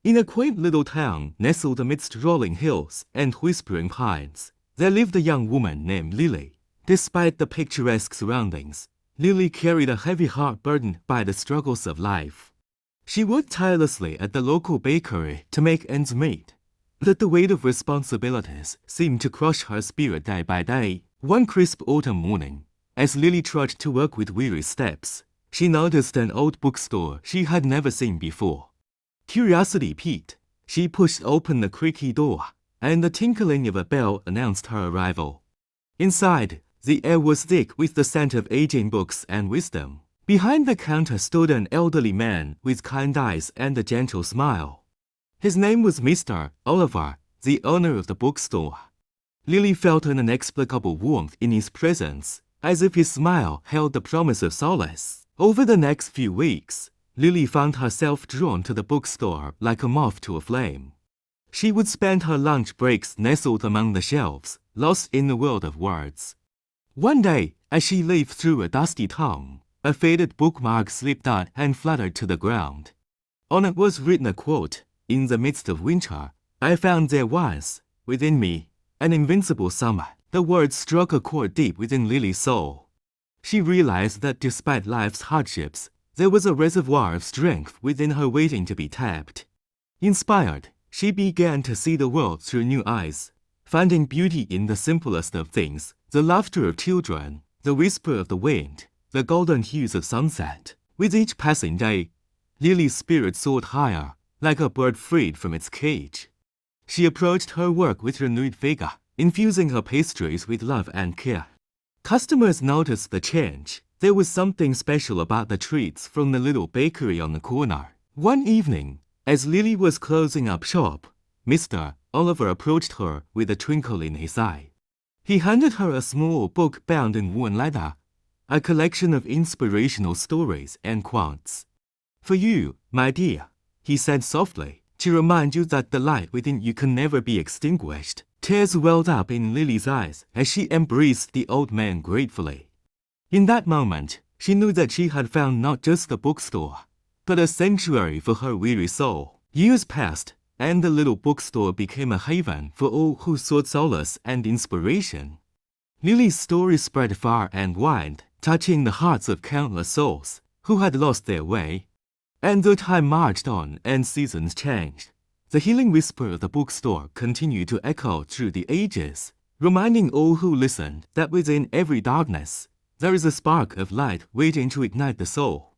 In a quaint little town nestled amidst rolling hills and whispering pines, there lived a young woman named Lily. Despite the picturesque surroundings, Lily carried a heavy heart burdened by the struggles of life. She worked tirelessly at the local bakery to make ends meet, but the weight of responsibilities seemed to crush her spirit day by day. One crisp autumn morning, as Lily trudged to work with weary steps, she noticed an old bookstore she had never seen before. Curiosity piqued, she pushed open the creaky door, and the tinkling of a bell announced her arrival. Inside, the air was thick with the scent of aging books and wisdom. Behind the counter stood an elderly man with kind eyes and a gentle smile. His name was Mr. Oliver, the owner of the bookstore. Lily felt an inexplicable warmth in his presence, as if his smile held the promise of solace. Over the next few weeks, Lily found herself drawn to the bookstore like a moth to a flame. She would spend her lunch breaks nestled among the shelves, lost in the world of words. One day, as she leafed through a dusty tome, a faded bookmark slipped out and fluttered to the ground. On it was written a quote, "In the midst of winter, I found there was, within me, an invincible summer." The words struck a chord deep within Lily's soul. She realized that despite life's hardships, there was a reservoir of strength within her waiting to be tapped. Inspired, she began to see the world through new eyes, finding beauty in the simplest of things, the laughter of children, the whisper of the wind, the golden hues of sunset. With each passing day, Lily's spirit soared higher, like a bird freed from its cage. She approached her work with renewed vigor, infusing her pastries with love and care. Customers noticed the change. There was something special about the treats from the little bakery on the corner. One evening, as Lily was closing up shop, Mr. Oliver approached her with a twinkle in his eye. He handed her a small book bound in worn leather, a collection of inspirational stories and quotes. "For you, my dear," he said softly, "to remind you that the light within you can never be extinguished." Tears welled up in Lily's eyes as she embraced the old man gratefully. In that moment, she knew that she had found not just a bookstore, but a sanctuary for her weary soul. Years passed, and the little bookstore became a haven for all who sought solace and inspiration. Lily's story spread far and wide, touching the hearts of countless souls who had lost their way. And though time marched on and seasons changed, the healing whisper of the bookstore continued to echo through the ages, reminding all who listened that within every darkness, there is a spark of light waiting to ignite the soul.